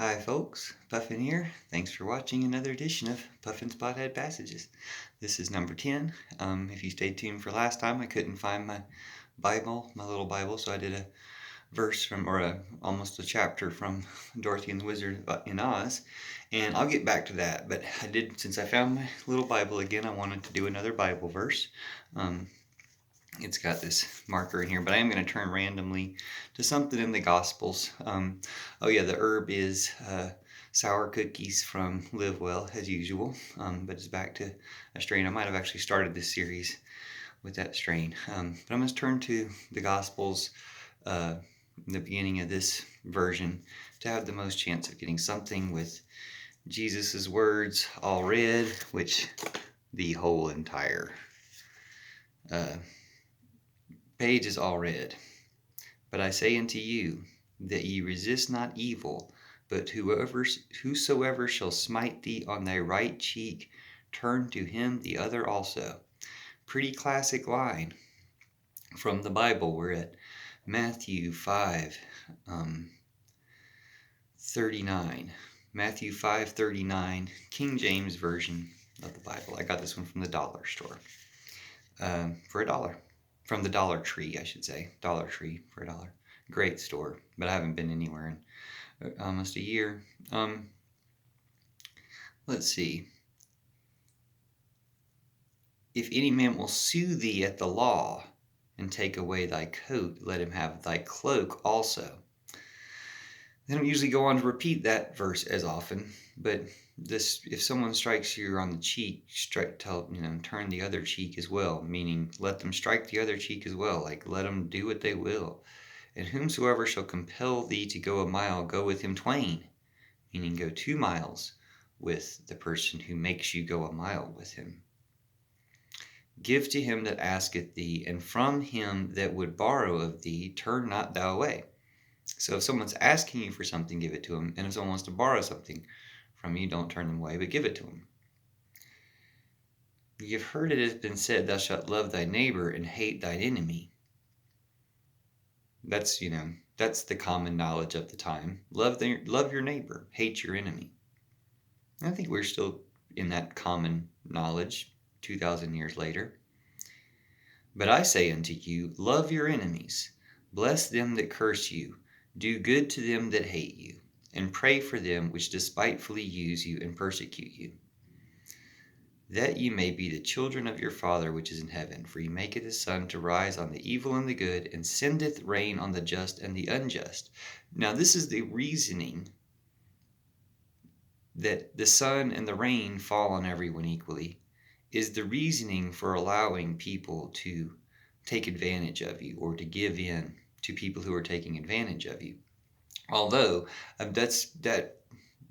Hi folks, Puffin here. Thanks for watching another edition of Puffin's Pothead Passages. This is number 10. If you stayed tuned for last time, I couldn't find my Bible, my little Bible, so I did a verse from, almost a chapter from Dorothy and the Wizard in Oz. And I'll get back to that, but since I found my little Bible again, I wanted to do another Bible verse. It's got this marker in here, but I am going to turn randomly to something in the Gospels. The herb is sour cookies from Live Well, as usual, but it's back to a strain. I might have actually started this series with that strain. But I'm going to turn to the Gospels, in the beginning of this version, to have the most chance of getting something with Jesus's words all read, which the whole entire page is all read. But I say unto you, that ye resist not evil, but whosoever shall smite thee on thy right cheek, turn to him the other also. Pretty classic line from the Bible. We're at Matthew 5:39. Matthew 5:39, King James Version of the Bible. I got this one from the dollar store for $1. From the Dollar Tree, I should say. Dollar Tree for $1. Great store, but I haven't been anywhere in almost a year. Let's see. If any man will sue thee at the law, and take away thy coat, let him have thy cloak also. They don't usually go on to repeat that verse as often, but if someone strikes you on the cheek, turn the other cheek as well, meaning let them strike the other cheek as well, like let them do what they will. And whomsoever shall compel thee to go a mile, go with him twain, meaning go 2 miles with the person who makes you go a mile with him. Give to him that asketh thee, and from him that would borrow of thee, turn not thou away. So if someone's asking you for something, give it to them. And if someone wants to borrow something from you, don't turn them away, but give it to them. You've heard it has been said, thou shalt love thy neighbor and hate thine enemy. That's the common knowledge of the time. Love your neighbor, hate your enemy. And I think we're still in that common knowledge 2,000 years later. But I say unto you, love your enemies, bless them that curse you, do good to them that hate you, and pray for them which despitefully use you and persecute you, that ye may be the children of your Father which is in heaven. For he maketh his sun to rise on the evil and the good, and sendeth rain on the just and the unjust. Now this is the reasoning that the sun and the rain fall on everyone equally, is the reasoning for allowing people to take advantage of you or to give in to people who are taking advantage of you. Although that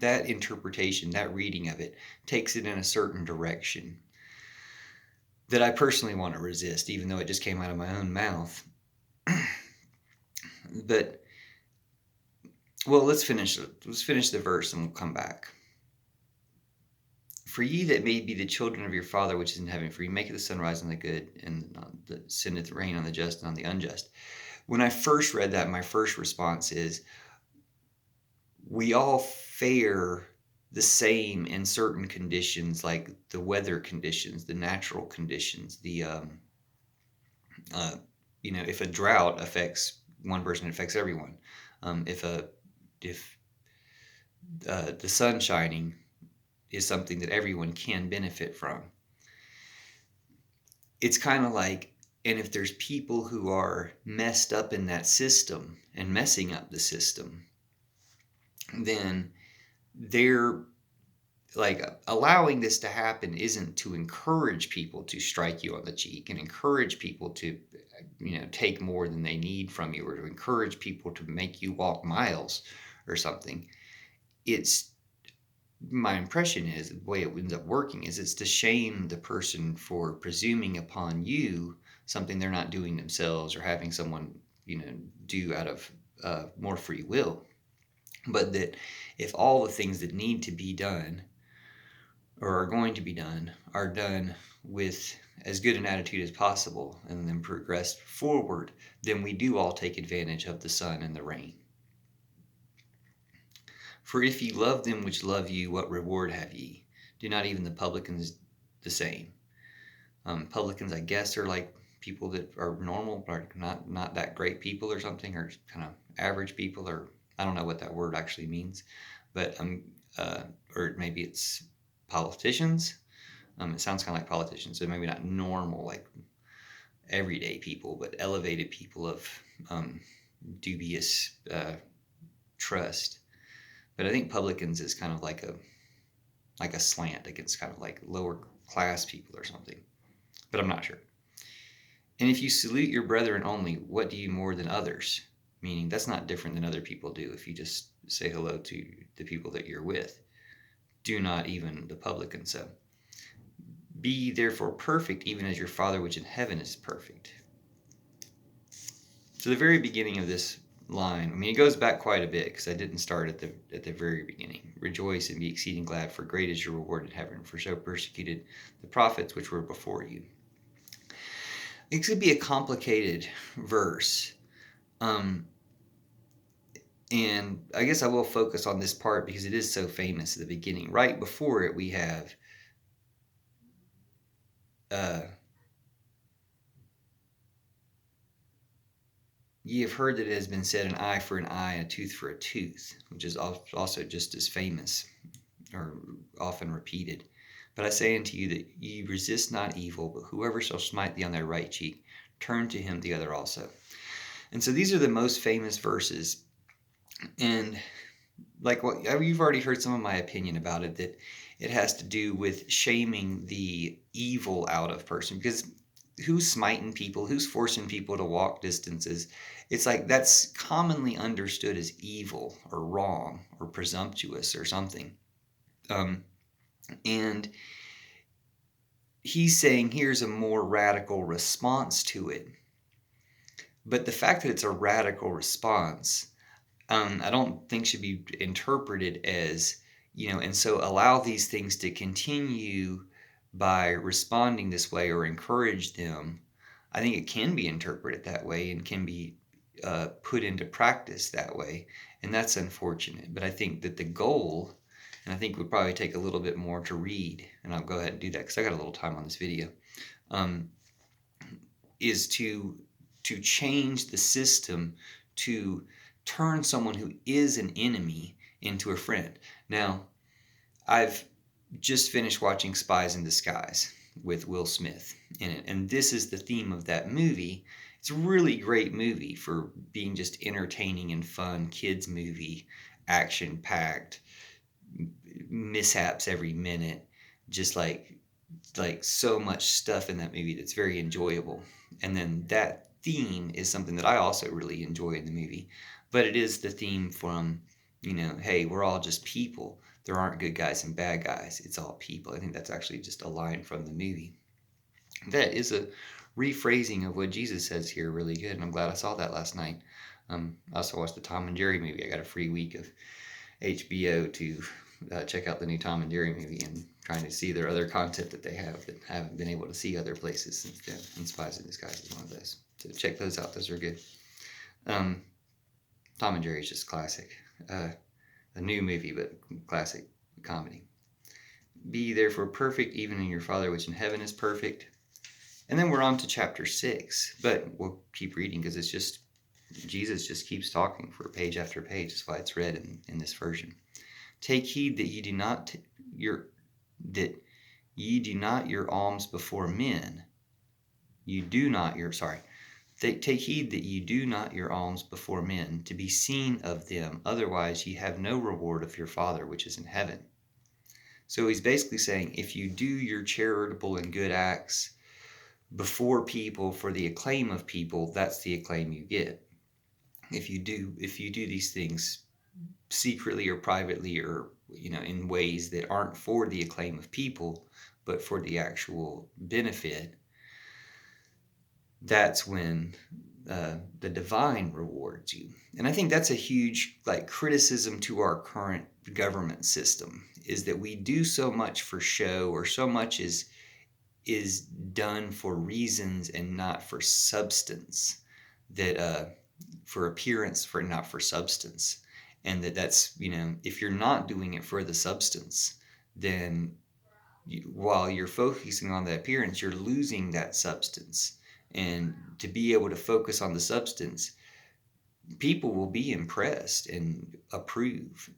interpretation, that reading of it, takes it in a certain direction that I personally want to resist, even though it just came out of my own mouth. But, well, let's finish the verse and we'll come back. For ye that may be the children of your Father which is in heaven, for he maketh the sun rise on the good, and sendeth rain on the just and on the unjust. When I first read that, my first response is, we all fare the same in certain conditions, like the weather conditions, the natural conditions, if a drought affects one person, it affects everyone. If the sun shining is something that everyone can benefit from. It's kind of like, and if there's people who are messed up in that system and messing up the system, then they're like, allowing this to happen isn't to encourage people to strike you on the cheek and encourage people to, take more than they need from you, or to encourage people to make you walk miles or something. My impression is, the way it ends up working is, it's to shame the person for presuming upon you something they're not doing themselves, or having someone, do out of more free will. But that if all the things that need to be done, or are going to be done, are done with as good an attitude as possible, and then progress forward, then we do all take advantage of the sun and the rain. For if ye love them which love you, what reward have ye? Do not even the publicans the same? Publicans, I guess, are like people that are normal, or not that great people or something, or kind of average people, or I don't know what that word actually means, but or maybe it's politicians. It sounds kind of like politicians, so maybe not normal, like everyday people, but elevated people of dubious trust. But I think publicans is kind of like a slant against kind of like lower class people or something, but I'm not sure. And if you salute your brethren only, what do you more than others? Meaning that's not different than other people do if you just say hello to the people that you're with. Do not even the publicans so. Be ye therefore perfect, even as your Father which in heaven is perfect. So the very beginning of this line, I mean, it goes back quite a bit because I didn't start at the very beginning. Rejoice and be exceeding glad, for great is your reward in heaven, for so persecuted the prophets which were before you. It could be a complicated verse. And I guess I will focus on this part because it is so famous at the beginning. Right before it, we have ye have heard that it has been said, an eye for an eye, and a tooth for a tooth, which is also just as famous or often repeated. But I say unto you that ye resist not evil, but whoever shall smite thee on thy right cheek, turn to him the other also. And so these are the most famous verses. And like what you've already heard some of my opinion about it, that it has to do with shaming the evil out of person, because who's smiting people, who's forcing people to walk distances, it's like that's commonly understood as evil or wrong or presumptuous or something. And he's saying here's a more radical response to it. But the fact that it's a radical response, I don't think should be interpreted as, and so allow these things to continue by responding this way or encourage them. I think it can be interpreted that way and can be put into practice that way. And that's unfortunate. But I think that the goal, and I think would probably take a little bit more to read, and I'll go ahead and do that because I got a little time on this video, is to change the system to turn someone who is an enemy into a friend. Now, I've just finished watching Spies in Disguise with Will Smith in it, and this is the theme of that movie. It's a really great movie for being just entertaining and fun, kids movie, action-packed, mishaps every minute, just like so much stuff in that movie that's very enjoyable. And then that theme is something that I also really enjoy in the movie, but it is the theme from, hey, we're all just people. There aren't good guys and bad guys. It's all people. I think that's actually just a line from the movie. That is a rephrasing of what Jesus says here really good, and I'm glad I saw that last night. I also watched the Tom and Jerry movie. I got a free week of HBO to check out the new Tom and Jerry movie and trying to see their other content that they have that I haven't been able to see other places since then. And Spies in Disguise is one of those. So check those out. Those are good. Tom and Jerry is just classic. A new movie, but classic comedy. Be therefore perfect, even in your Father which in heaven is perfect. And then we're on to chapter 6, but we'll keep reading because it's just, Jesus just keeps talking for page after page. That's why it's read in this version. Take heed that ye do not your alms before men. Take heed that ye do not your alms before men, to be seen of them. Otherwise ye have no reward of your Father which is in heaven. So he's basically saying, if you do your charitable and good acts before people for the acclaim of people, that's the acclaim you get. If you do these things secretly or privately or in ways that aren't for the acclaim of people but for the actual benefit, that's when the divine rewards you. And I think that's a huge criticism to our current government system, is that we do so much for show, or so much is done for reasons and not for substance, that for appearance, for not for substance. And that's, if you're not doing it for the substance, then while you're focusing on the appearance, you're losing that substance. And to be able to focus on the substance, people will be impressed and approve.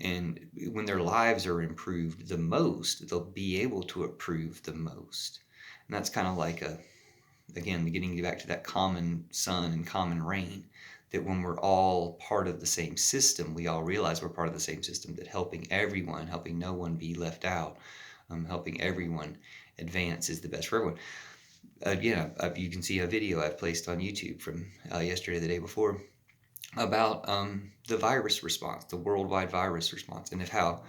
And when their lives are improved the most, they'll be able to approve the most. And that's kind of like again, getting back to that common sun and common rain, that when we're all part of the same system, we all realize we're part of the same system, that helping everyone, helping no one be left out, helping everyone advance is the best for everyone. Again, you can see a video I've placed on YouTube from yesterday, the day before, about the virus response, the worldwide virus response, and of how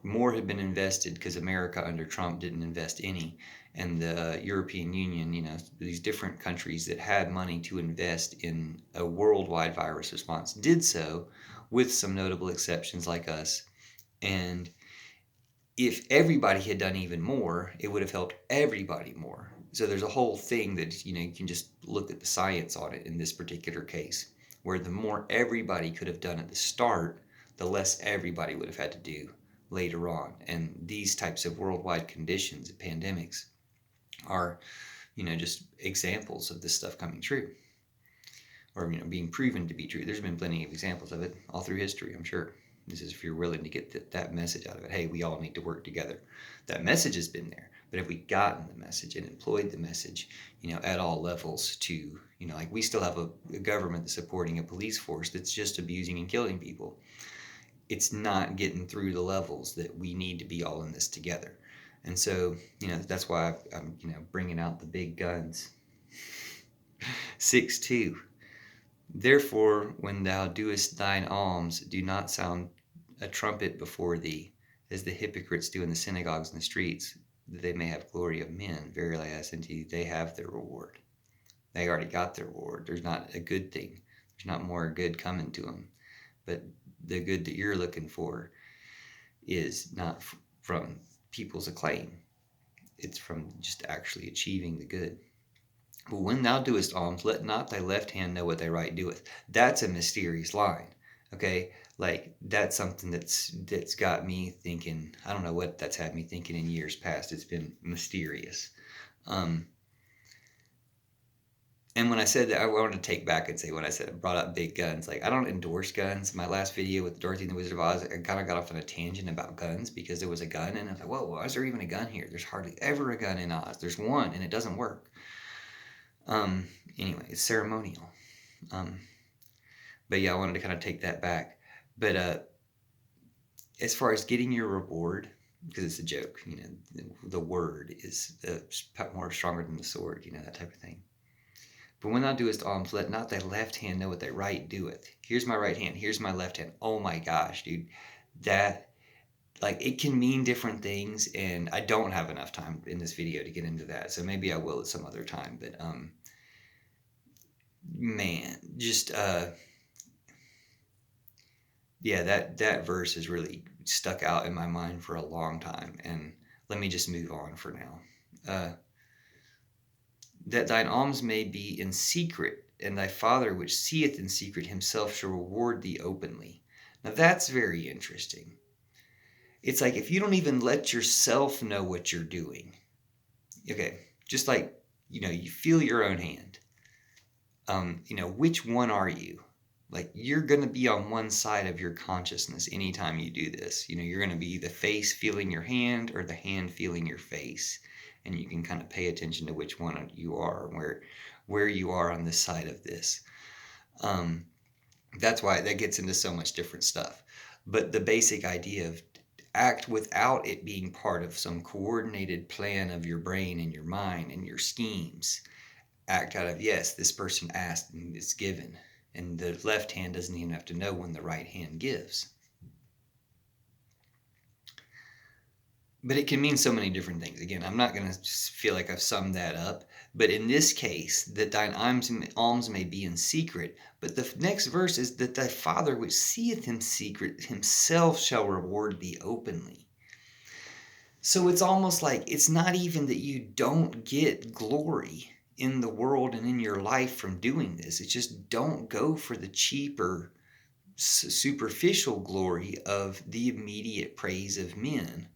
more had been invested because America under Trump didn't invest any, and the European Union, these different countries that had money to invest in a worldwide virus response did so, with some notable exceptions like us. And if everybody had done even more, it would have helped everybody more. So there's a whole thing that, you can just look at the science on it in this particular case, where the more everybody could have done at the start, the less everybody would have had to do later on. And these types of worldwide conditions, pandemics, are, just examples of this stuff coming true, or, being proven to be true. There's been plenty of examples of it all through history, I'm sure. This is if you're willing to get that message out of it. Hey, we all need to work together. That message has been there. But have we gotten the message and employed the message, at all levels to, like we still have a government that's supporting a police force that's just abusing and killing people. It's not getting through the levels that we need to be all in this together. And so, that's why I'm, bringing out the big guns. 6:2. Therefore, when thou doest thine alms, do not sound a trumpet before thee, as the hypocrites do in the synagogues and the streets, that they may have glory of men. Verily I say unto you, they have their reward. They already got their reward. There's not a good thing. There's not more good coming to them. But the good that you're looking for is not from people's acclaim. It's from just actually achieving the good. But when thou doest alms, let not thy left hand know what thy right doeth. That's a mysterious line, okay? Like, that's something that's got me thinking. I don't know what that's had me thinking in years past. It's been mysterious. And when I said that, I wanted to take back and say, when I brought up big guns, like, I don't endorse guns. My last video with Dorothy and the Wizard of Oz, I kind of got off on a tangent about guns because there was a gun, and I was like, whoa, why is there even a gun here? There's hardly ever a gun in Oz. There's one, and it doesn't work. Anyway, it's ceremonial. But yeah, I wanted to kind of take that back. But as far as getting your reward, because it's a joke, the word is more stronger than the sword, that type of thing. But when thou doest alms, let not thy left hand know what thy right doeth. Here's my right hand, here's my left hand. Oh my gosh, dude. That, like, it can mean different things, and I don't have enough time in this video to get into that, so maybe I will at some other time. But man, just yeah, that verse has really stuck out in my mind for a long time, and let me just move on for now. That thine alms may be in secret, and thy Father which seeth in secret himself shall reward thee openly. Now that's very interesting. It's like, if you don't even let yourself know what you're doing, okay, just like, you feel your own hand, which one are you? Like, you're going to be on one side of your consciousness anytime you do this. You're going to be the face feeling your hand or the hand feeling your face. And you can kind of pay attention to which one you are, where you are on this side of this. That's why that gets into so much different stuff. But the basic idea of act without it being part of some coordinated plan of your brain and your mind and your schemes. Act out of, yes, this person asked and it's given. And the left hand doesn't even have to know when the right hand gives. But it can mean so many different things. Again, I'm not going to feel like I've summed that up. But in this case, that thine alms may be in secret. But the next verse is that thy Father which seeth in secret himself shall reward thee openly. So it's almost like it's not even that you don't get glory in the world and in your life from doing this. It's just, don't go for the cheaper superficial glory of the immediate praise of men,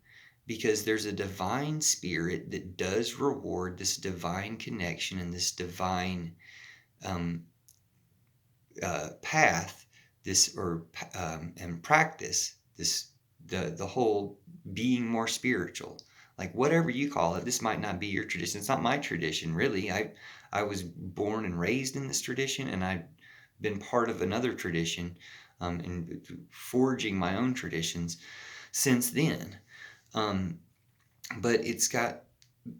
because there's a divine spirit that does reward this divine connection and this divine path, and practice, the whole being more spiritual. Like, whatever you call it, this might not be your tradition. It's not my tradition, really. I was born and raised in this tradition, and I've been part of another tradition, and forging my own traditions since then. But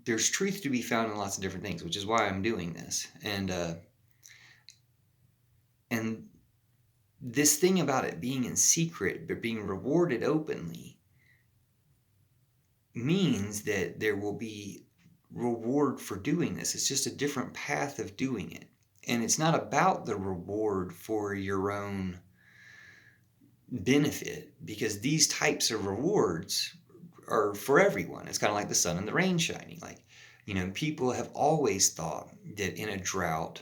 there's truth to be found in lots of different things, which is why I'm doing this. And this thing about it being in secret but being rewarded openly means that there will be reward for doing this. It's just a different path of doing it. And it's not about the reward for your own benefit, because these types of rewards are for everyone. It's kind of like the sun and the rain shining. Like, people have always thought that in a drought,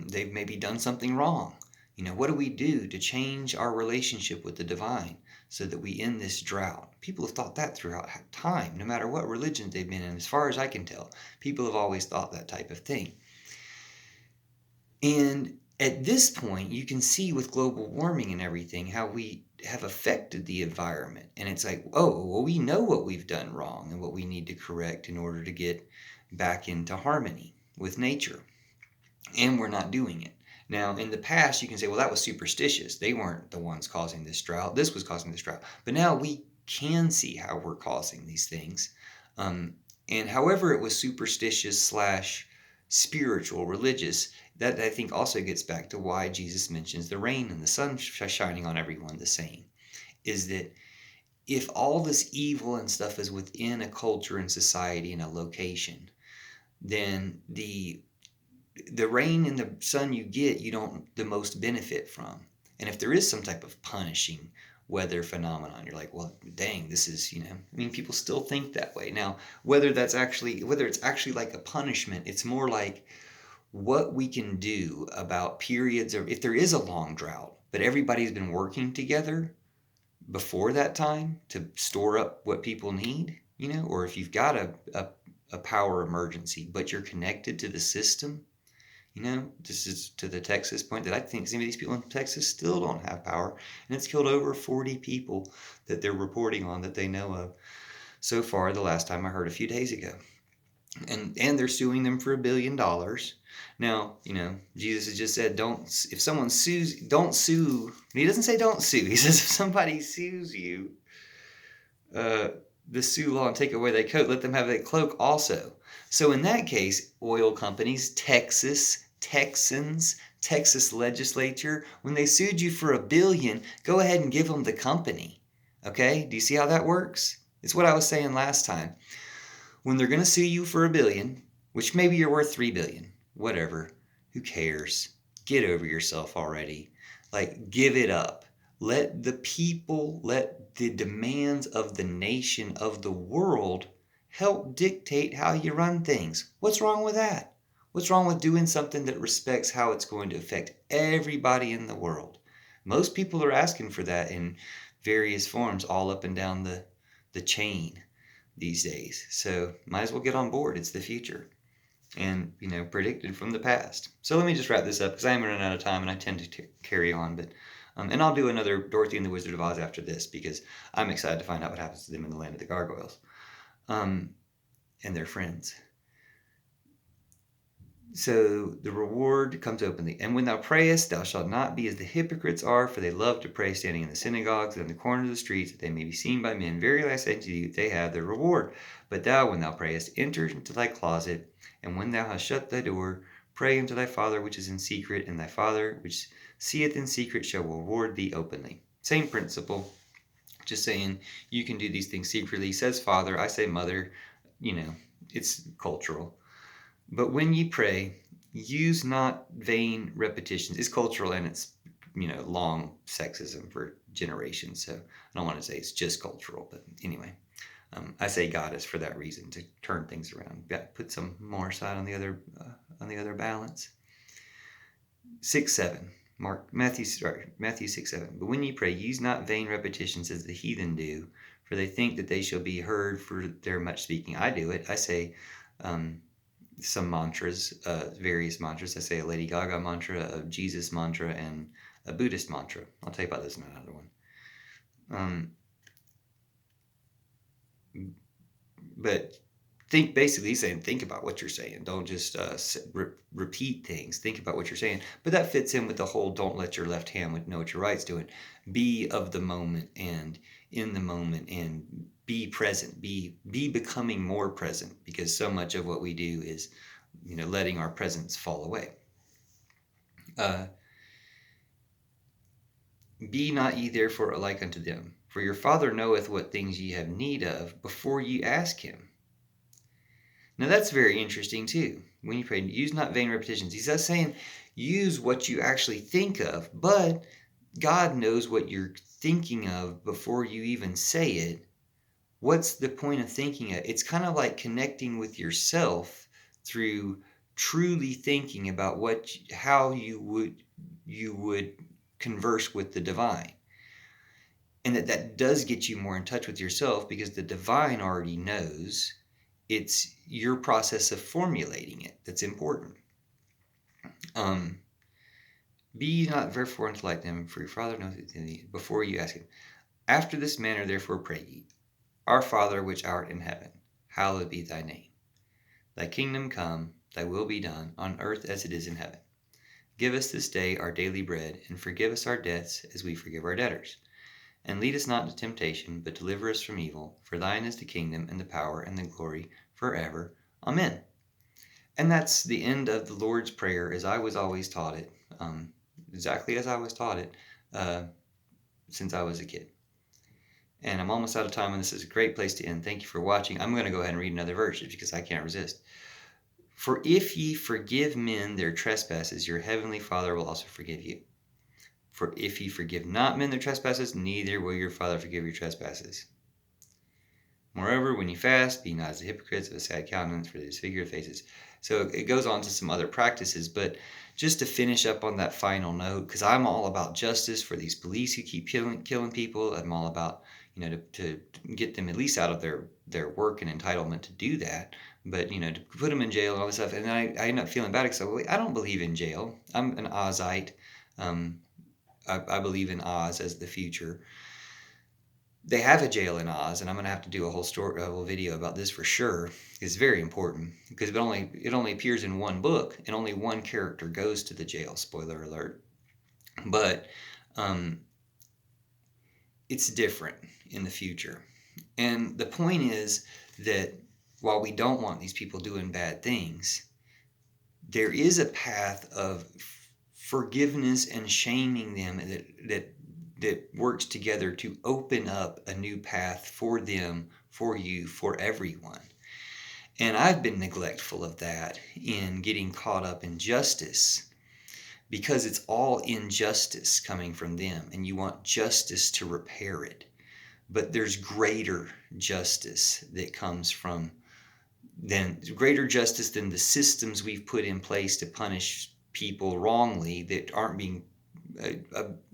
they've maybe done something wrong. What do we do to change our relationship with the divine so that we end this drought? People have thought that throughout time, no matter what religion they've been in. As far as I can tell, people have always thought that type of thing. And at this point, you can see with global warming and everything how we have affected the environment. And it's like, oh, well, we know what we've done wrong and what we need to correct in order to get back into harmony with nature. And we're not doing it. Now, in the past, you can say, well, that was superstitious. They weren't the ones causing this drought. This was causing this drought. But now we can see how we're causing these things. And however it was superstitious / spiritual, religious, that I think also gets back to why Jesus mentions the rain and the sun shining on everyone the same, is that if all this evil and stuff is within a culture and society and a location, then the rain and the sun you get, you don't the most benefit from. And if there is some type of punishing weather phenomenon, you're like, well, dang, this is, people still think that way. Now, whether it's actually like a punishment, it's more like what we can do about periods of, if there is a long drought, but everybody's been working together before that time to store up what people need, or if you've got a power emergency, but you're connected to the system. This is to the Texas point that I think some of these people in Texas still don't have power. And it's killed over 40 people that they're reporting on that they know of so far, the last time I heard a few days ago. And they're suing them for $1 billion. Now, Jesus has just said, if someone sues, don't sue. He doesn't say don't sue. He says if somebody sues you, the sue law and take away their coat, let them have their cloak also. So in that case, oil companies, Texans, Texas legislature, when they sued you for $1 billion, go ahead and give them the company. Okay? Do you see how that works? It's what I was saying last time. When they're going to sue you for $1 billion, which maybe you're worth $3 billion, whatever, who cares? Get over yourself already. Like, give it up. Let the people, let the demands of the nation, of the world, help dictate how you run things. What's wrong with that? What's wrong with doing something that respects how it's going to affect everybody in the world? Most people are asking for that in various forms all up and down the chain these days. So might as well get on board. It's the future. And, predicted from the past. So let me just wrap this up because I am running out of time and I tend to carry on. But and I'll do another Dorothy and the Wizard of Oz after this because I'm excited to find out what happens to them in the land of the gargoyles. And their friends. So the reward comes openly. And when thou prayest, thou shalt not be as the hypocrites are, for they love to pray standing in the synagogues and in the corners of the streets, that they may be seen by men. Verily I say unto you, they have their reward. But thou, when thou prayest, enter into thy closet, and when thou hast shut thy door, pray unto thy Father which is in secret, and thy Father which seeth in secret shall reward thee openly. Same principle. Just saying, you can do these things secretly. He says Father, I say Mother. It's cultural. But when ye pray, use not vain repetitions. It's cultural and it's, long sexism for generations. So I don't want to say it's just cultural, but anyway, I say goddess for that reason, to turn things around. Put some more side on the other balance. 6-7. Matthew 6:7. But when ye pray, use not vain repetitions as the heathen do, for they think that they shall be heard for their much speaking. I do it. I say some mantras, various mantras. I say a Lady Gaga mantra, a Jesus mantra, and a Buddhist mantra. I'll tell you about this in another one. But basically saying, think about what you're saying. Don't just repeat things. Think about what you're saying. But that fits in with the whole don't let your left hand know what your right's doing. Be of the moment and in the moment and be present. Be becoming more present, because so much of what we do is, letting our presence fall away. Be not ye therefore alike unto them, for your Father knoweth what things ye have need of before ye ask him. Now that's very interesting too. When you pray, use not vain repetitions. He's not saying use what you actually think of, but God knows what you're thinking of before you even say it. What's the point of thinking it? It's kind of like connecting with yourself through truly thinking about how you would converse with the divine. And that does get you more in touch with yourself, because the divine already knows. It's your process of formulating it that's important. Be ye not therefore unto like them, for your Father knoweth it before you ask him. After this manner therefore pray ye, Our Father which art in heaven, hallowed be thy name. Thy kingdom come, thy will be done, on earth as it is in heaven. Give us this day our daily bread, and forgive us our debts as we forgive our debtors. And lead us not into temptation, but deliver us from evil. For thine is the kingdom, and the power, and the glory, forever. Amen. And that's the end of the Lord's Prayer as I was always taught it, exactly as I was taught it since I was a kid. And I'm almost out of time, and this is a great place to end. Thank you for watching. I'm going to go ahead and read another verse because I can't resist. For if ye forgive men their trespasses, your heavenly Father will also forgive you. For if ye forgive not men their trespasses, neither will your Father forgive your trespasses. Moreover, when ye fast, be not as the hypocrites of a sad countenance, for they disfigure their faces. So it goes on to some other practices, but just to finish up on that final note, because I'm all about justice for these police who keep killing people. I'm all about, to get them at least out of their work and entitlement to do that. But, to put them in jail and all this stuff. And then I end up feeling bad because I don't believe in jail. I'm an Ozite. I believe in Oz as the future. They have a jail in Oz, and I'm going to have to do a whole video about this for sure. It's very important because it only appears in one book, and only one character goes to the jail. Spoiler alert. But it's different in the future. And the point is that while we don't want these people doing bad things, there is a path of forgiveness and shaming them that works together to open up a new path for them, for you, for everyone. And I've been neglectful of that in getting caught up in justice, because it's all injustice coming from them, and you want justice to repair it. But there's greater justice that comes from greater justice than the systems we've put in place to punish people wrongly that aren't being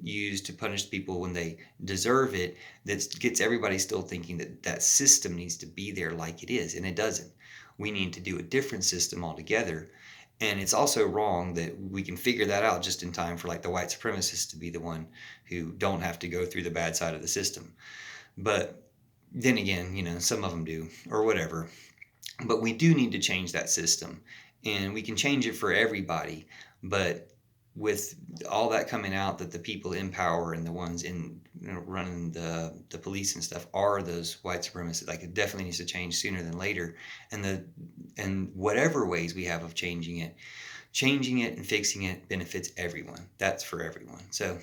used to punish people when they deserve it. That gets everybody still thinking that system needs to be there like it is, and it doesn't. We need to do a different system altogether. And it's also wrong that we can figure that out just in time for like the white supremacists to be the one who don't have to go through the bad side of the system. But then again, some of them do, or whatever. But we do need to change that system, and we can change it for everybody. But with all that coming out that the people in power and the ones in running the police and stuff are those white supremacists, like it definitely needs to change sooner than later. And whatever ways we have of changing it and fixing it benefits everyone. That's for everyone. So